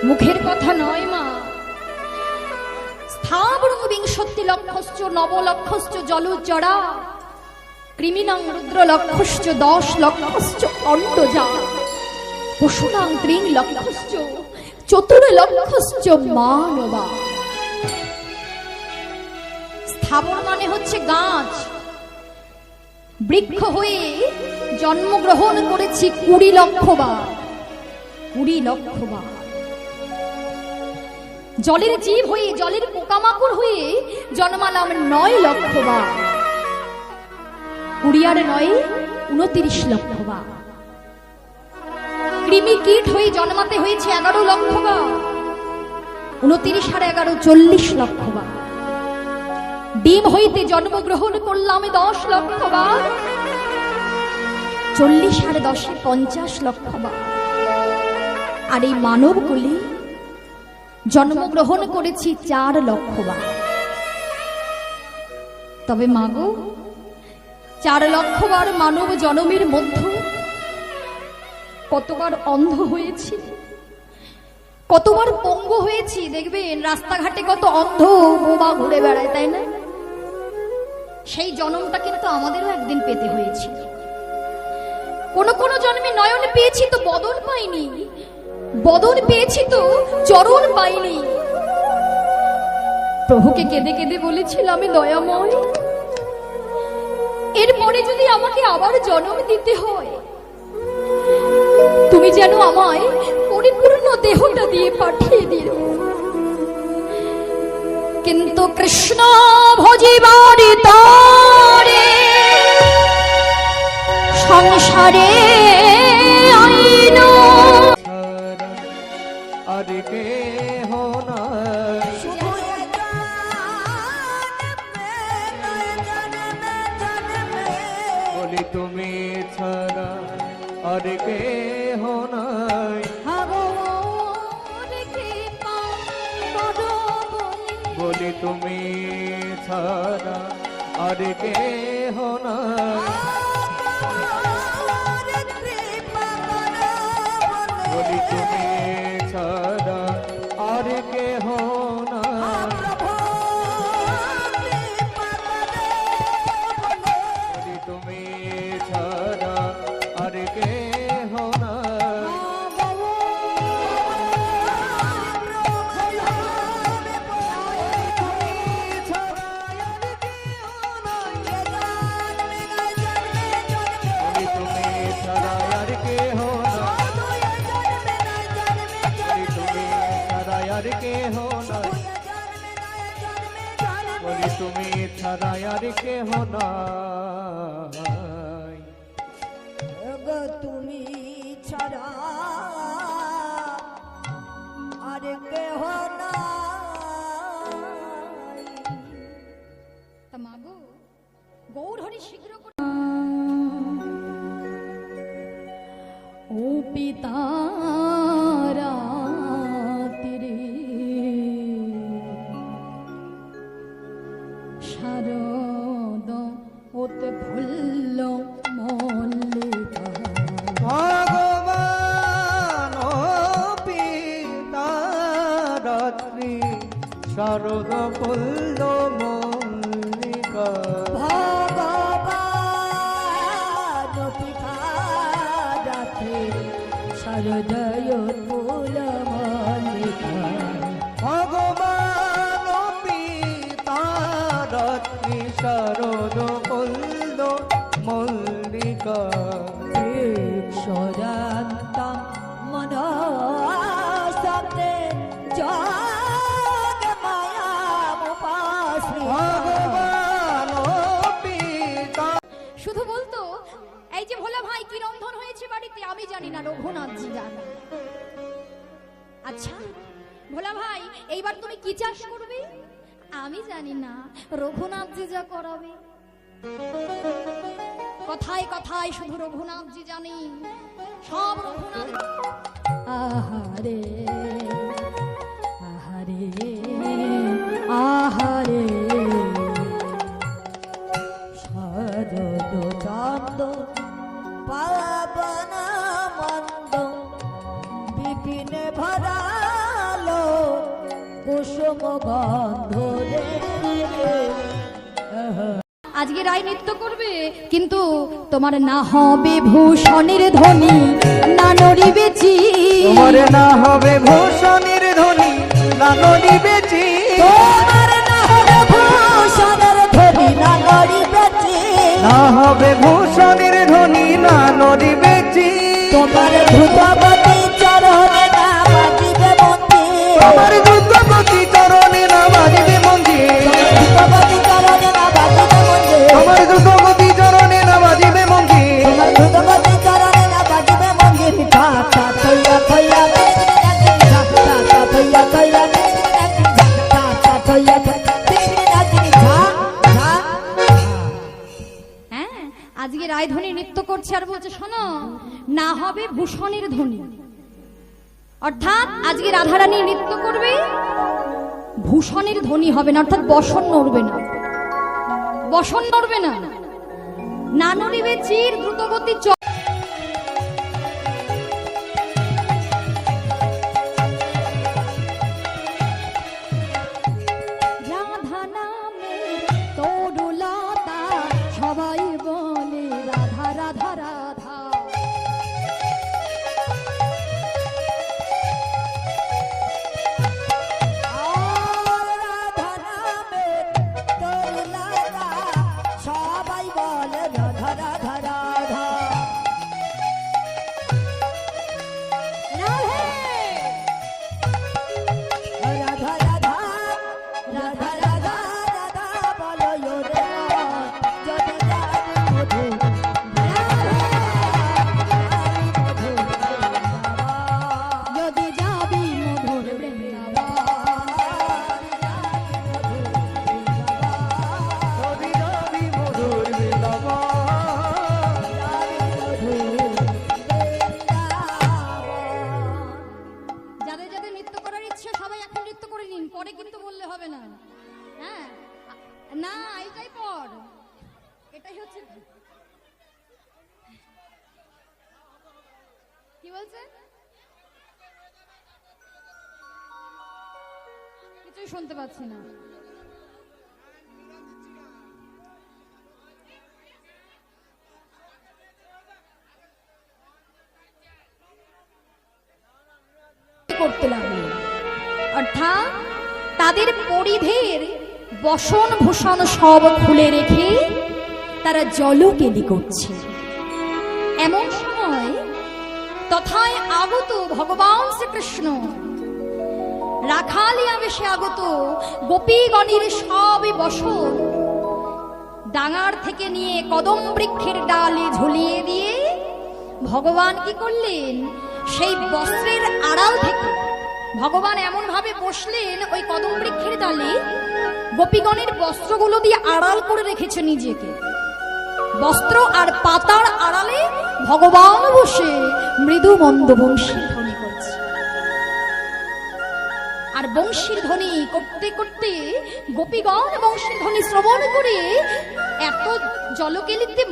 মুখের কথা নয় মা। স্থাবরং বিংশতি লক্ষশ্চ নবলক্ষশ্চ জলুজ্জরা কৃমিণাং রুদ্র লক্ষশ্চ 10 লক্ষশ্চ অণ্ডজা পশুনাং 3 লক্ষশ্চ চতুর লক্ষশ্চ মানবা। স্থাবর মানে হচ্ছে গাছ। বৃক্ষ হয়ে জন্মগ্রহণ করেছি 20 লক্ষ বার। 20 লক্ষ বার। জলের জীব হয়ে, জলের পোকামাকড় হয়ে জন্মালাম 9 লক্ষ বার। 20 আর 9 29 লক্ষ বার। কৃমি কীট হয়ে জন্মাতে হয়েছে 11 লক্ষ বার। 29 আর 11 40 লক্ষ বার। ডিম হইতে জন্মগ্রহণ করলাম 10 লক্ষ বার। 40 আর 10 50 লক্ষ বার। আর এই মানব কুলে জন্মগ্রহণ করেছি 4 লক্ষ বার। তবে মাগো, 4 লক্ষ বার মানব জন্মের মধ্যে কতবার অন্ধ হয়েছি, কতবার পঙ্গু হয়েছি। দেখবেন রাস্তাঘাটে কত অন্ধ বোবা ঘুরে বেড়ায়, তাই না? সেই জন্মটা কিন্তু আমাদেরও একদিন পেতে হয়েছিল। কোন কোন জন্মে নয়ন পেয়েছি তো বদন পাইনি, বদন পেয়েছি তো চরণ পাইনি। প্রভুকে কেঁদে কেঁদে বলেছিলাম, আমি দয়াময়, এরপরে যদি আমাকে আবার জন্ম দিতে হয়, তুমি যেন আমায় পরিপূর্ণ দেহটা দিয়ে পাঠিয়ে দিও। কিন্তু কৃষ্ণ ভজিবার তরে সংসারে আইন আর কে হোনা বলি তুমি ছাড়া আর কে হোনাই। বলি তুমি ছাড়া আর কে হোনাই। বলি তুমি ছাড়া আর কে হোনাই। বলি তুমি ছাড়া আর কে হোনাই। তুমি ছাড়া আর কে হোনাই। তুমি ছাড়া আর কে হোনাই। তা মাগো, গৌর হরি শীঘ্র ও পিতা শারদ ওতে ফুল্ল মল্লিকা। ভগবান পিতা রাত্রি শারদ ফুল্ল মল্লিকা। ভগবান পিতা রাত্রি শারদয় ফুল মল্লিকা। ভগবান পিতা রাত্রি শারদ ফুল্ল মল্লিকা। সদান্তাম মনসাতে জগ মায়ামুপাশ্রিতা। ভগবান পিতা। শুধু বলতো, এই যে ভোলা ভাই কি রন্ধন হয়েছে বাড়িতে, আমি জানি না, রঘুনাথজি জানে। আচ্ছা ভোলা ভাই, এইবার তুমি কি চাষ করবে? আমি জানি না, রঘুনাথজি যা করাবে। কথায় কথায় শুধু রঘুনাথজি জানি, সব রঘুনাথ। আহারে আহারে আহারে শরদ চান্দ পাবন মন্দ বিপিন ভরা কুসুম গন্ধ রে। আজকে রায় নৃত্য করবে, কিন্তু তোমার না হবে ভূষণের ধ্বনি, না নড়িবে চির। তোমার না হবে ভূষণের ধ্বনি, না নড়িবে চির। তোমার না হবে ভূষণের ধ্বনি, না নড়িবে চির। না হবে ভূষণের ধ্বনি, না নড়িবে চির। তোমার দ্রুতগতি চরণে না বাজিবে মন্দির। তোমার দ্রুতগতি চরণে না বাজিবে মঞ্জির। দ্রুতগতি চরণে না বাজিবে মন্দির। তোমার দ্রুতগতি চরণে না বাজিবে মঞ্জির। তোমার দ্রুতগতি চরণে না বাজিবে মন্দির। ঠা ঠা থইয়া থইয়া ঠা ঠা থইয়া থইয়া ঠা ঠা থইয়া হ্যাঁ, আজকে রায়ধ্বনি নৃত্য করছে আর বলছে শোনো, না হবে ভূষণের ধ্বনি। অর্থাৎ আজকে রাধারানী নৃত্য করবে, ভূষণের ধ্বনি হবে না, অর্থাৎ বসন নড়বে না, বসন নড়বে না, না নড়িবে চির দ্রুতগতি রাধা নামে তরুলতা, সবাই বলে রাধা রাধা রাধা। রাধা নামে তোর লাগা, সবাই বলে রাধা রাধা রাধা। রাধা রাধা রাধা রাধা রাধা বলো রে, যদি জানি মধু যদি যাবি মধুর বৃন্দাবন, যদি যাবি মধুর বৃন্দাবন। যাদের যাদের নৃত্য করার ইচ্ছে সবাই এখন নৃত্য করে নিন, পরে কিন্তু বললে হবে না। হ্যাঁ, না এটাই পর, এটাই হচ্ছে। কি বলছে? কিছুই শুনতে পাচ্ছি না। করতে লাগলো, অর্থাৎ তাদের পরিধের বসন ভূষণ সব খুলে রেখে তারা জলকেলি করছে। এমন সময় তথায় আগত ভগবান শ্রীকৃষ্ণ রাখালিয়া বেশে আগত গোপীগণের সবই বসন ডাঙার থেকে নিয়ে কদম বৃক্ষের ডালে ঝুলিয়ে দিয়ে ভগবান কি করলেন, সেই বস্ত্রের আড়াল থেকে ভগবান এমন ভাবে বসলেন ওই কদম বৃক্ষের ডালে, গোপীগণের বস্ত্রগুলো দিয়ে আড়াল করে রেখেছে নিজেকে। বস্ত্র আর পাতার আড়ালে ভগবান বসে মৃদু মন্দ বংশীর ধ্বনি করছে। আর বংশীর ধ্বনি করতে করতে গোপীগণ বংশীর ধ্বনি শ্রবণ করে এত জলকেলিতে